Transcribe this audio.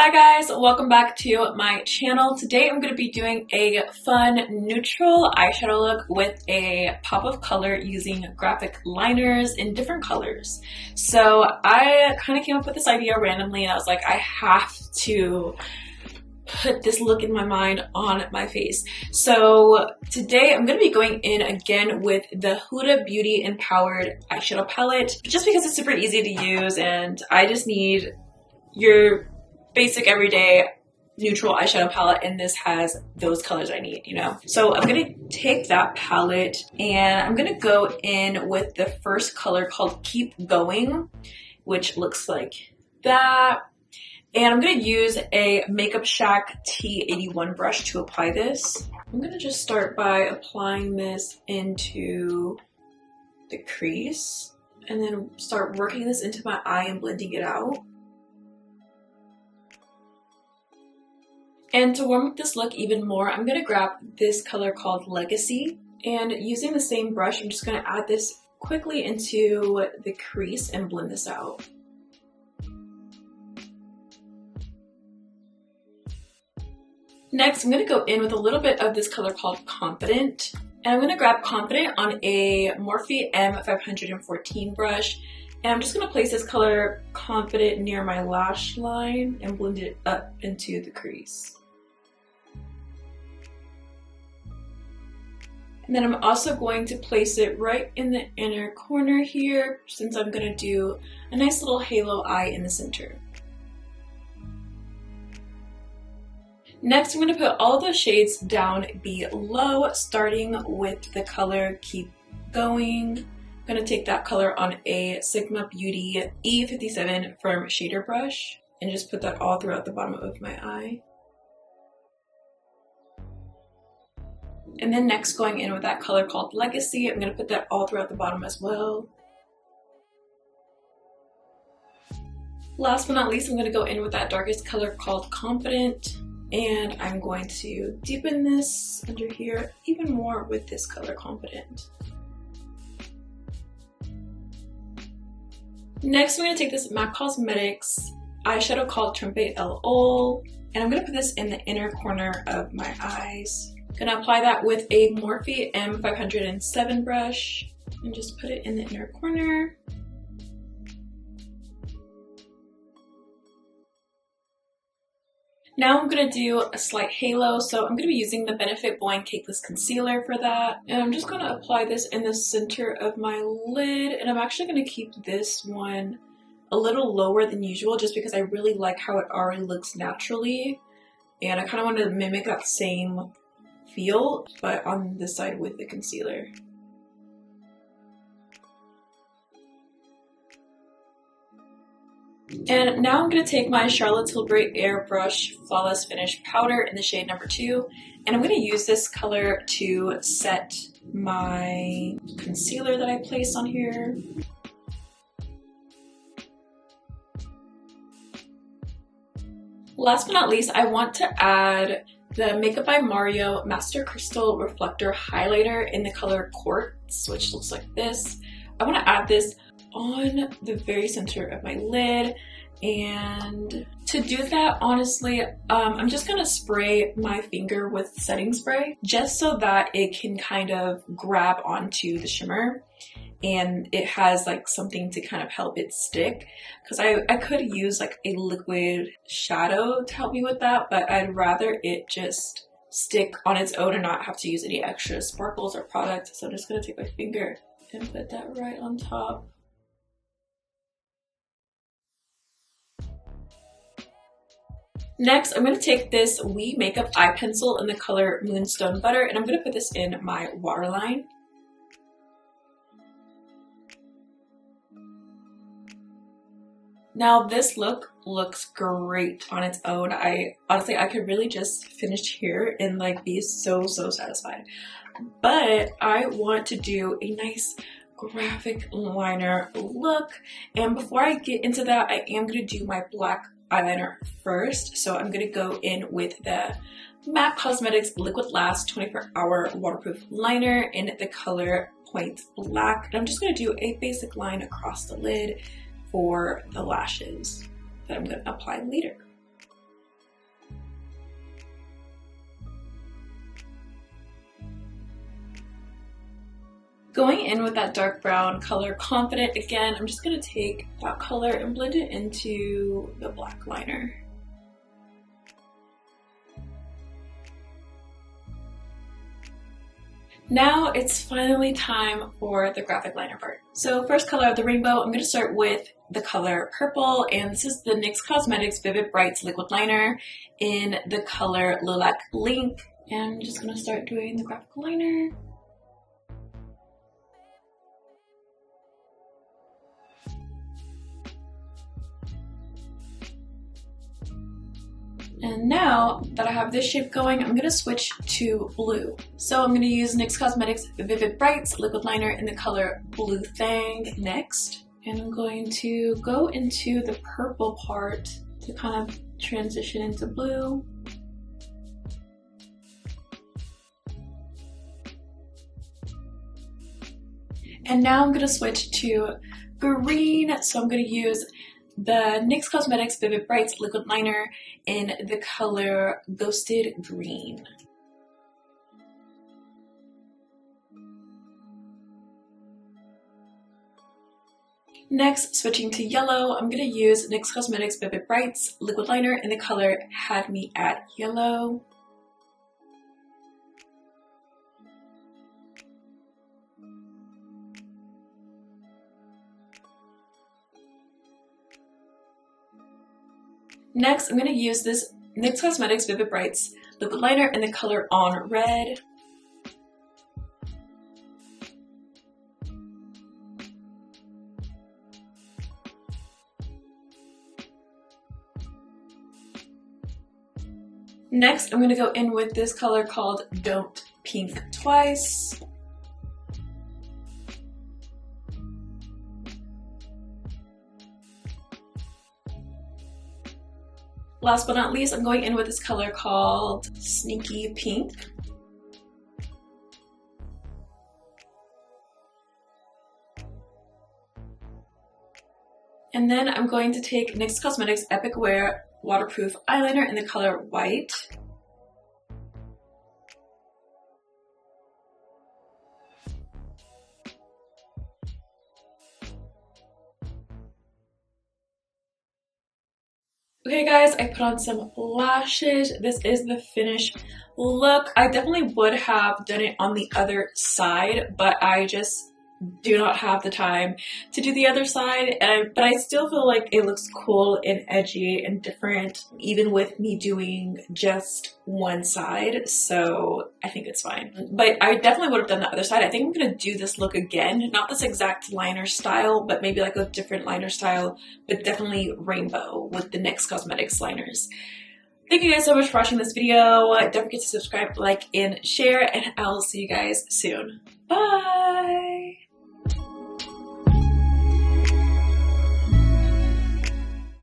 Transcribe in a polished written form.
Hi guys, welcome back to my channel. Today I'm going to be doing a fun neutral eyeshadow look with a pop of color using graphic liners in different colors. So I kind of came up with this idea randomly and I was like, I have to put this look in my mind on my face. So today I'm going to be going in again with the Huda Beauty Empowered eyeshadow palette just because it's super easy to use and I just need your basic everyday neutral eyeshadow palette, and this has those colors I need, you know? So I'm gonna take that palette and I'm gonna go in with the first color called Keep Going, which looks like that. And I'm gonna use a Makeup Shack T81 brush to apply this. I'm gonna just start by applying this into the crease and then start working this into my eye and blending it out. And to warm up this look even more, I'm going to grab this color called Legacy, and using the same brush, I'm just going to add this quickly into the crease and blend this out. Next, I'm going to go in with a little bit of this color called Confident, and I'm going to grab Confident on a Morphe M514 brush, and I'm just going to place this color Confident near my lash line and blend it up into the crease. And then I'm also going to place it right in the inner corner here, since I'm going to do a nice little halo eye in the center. Next, I'm going to put all the shades down below, starting with the color Keep Going. I'm going to take that color on a Sigma Beauty E57 firm shader brush and just put that all throughout the bottom of my eye. And then next, going in with that color called Legacy, I'm going to put that all throughout the bottom as well. Last but not least, I'm going to go in with that darkest color called Confident, and I'm going to deepen this under here even more with this color Confident. Next, I'm going to take this MAC Cosmetics eyeshadow called Trumpet LO, and I'm going to put this in the inner corner of my eyes. Gonna apply that with a Morphe M507 brush and just put it in the inner corner. Now I'm gonna do a slight halo, so I'm gonna be using the Benefit boi-ing Cakeless Concealer for that. And I'm just gonna apply this in the center of my lid, and I'm actually gonna keep this one a little lower than usual just because I really like how it already looks naturally. And I kind of want to mimic that same feel, but on this side with the concealer. And now I'm going to take my Charlotte Tilbury Airbrush Flawless Finish Powder in the shade number 2, and I'm going to use this color to set my concealer that I placed on here. Last but not least, I want to add the Makeup by Mario Master Crystal Reflector Highlighter in the color Quartz, which looks like this. I want to add this on the very center of my lid, and to do that, honestly, I'm just going to spray my finger with setting spray just so that it can kind of grab onto the shimmer and it has like something to kind of help it stick, because I could use like a liquid shadow to help me with that, but I'd rather it just stick on its own and not have to use any extra sparkles or product. So I'm just going to take my finger and put that right on top. Next, I'm going to take this We Makeup eye pencil in the color Moonstone Butter, and I'm going to put this in my waterline. Now this look looks great on its own. Honestly, I could really just finish here and like be so satisfied. But I want to do a nice graphic liner look. And before I get into that, I am going to do my black eyeliner first. So I'm going to go in with the MAC Cosmetics Liquid Last 24-Hour Waterproof Liner in the color Point Black. And I'm just going to do a basic line across the lid for the lashes that I'm going to apply later. Going in with that dark brown color, Confident again, I'm just going to take that color and blend it into the black liner. Now it's finally time for the graphic liner part. So first color of the rainbow, I'm going to start with the color purple, and this is the NYX Cosmetics Vivid Brights liquid liner in the color Lilac Link. And I'm just going to start doing the graphic liner. And now that I have this shape going, I'm going to switch to blue. So I'm going to use NYX Cosmetics Vivid Brights liquid liner in the color Blue Thang next. And I'm going to go into the purple part to kind of transition into blue. And now I'm going to switch to green. So I'm going to use the NYX Cosmetics Vivid Brights liquid liner in the color Ghosted Green. Next, switching to yellow, I'm going to use NYX Cosmetics Vivid Brights liquid liner in the color Had Me at Yellow. Next, I'm going to use this NYX Cosmetics Vivid Brights liquid liner in the color On Red. Next, I'm going to go in with this color called Don't Pink Twice. Last but not least, I'm going in with this color called Sneaky Pink. And then I'm going to take NYX Cosmetics Epic Wear waterproof eyeliner in the color White. Okay guys, I put on some lashes. This is the finished look. I definitely would have done it on the other side, but I just do not have the time to do the other side. But I still feel like it looks cool and edgy and different, even with me doing just one side. So I think it's fine. But I definitely would have done the other side. I think I'm gonna do this look again, not this exact liner style, but maybe like a different liner style, but definitely rainbow with the NYX Cosmetics liners. Thank you guys so much for watching this video. Don't forget to subscribe, like, and share, and I'll see you guys soon. Bye!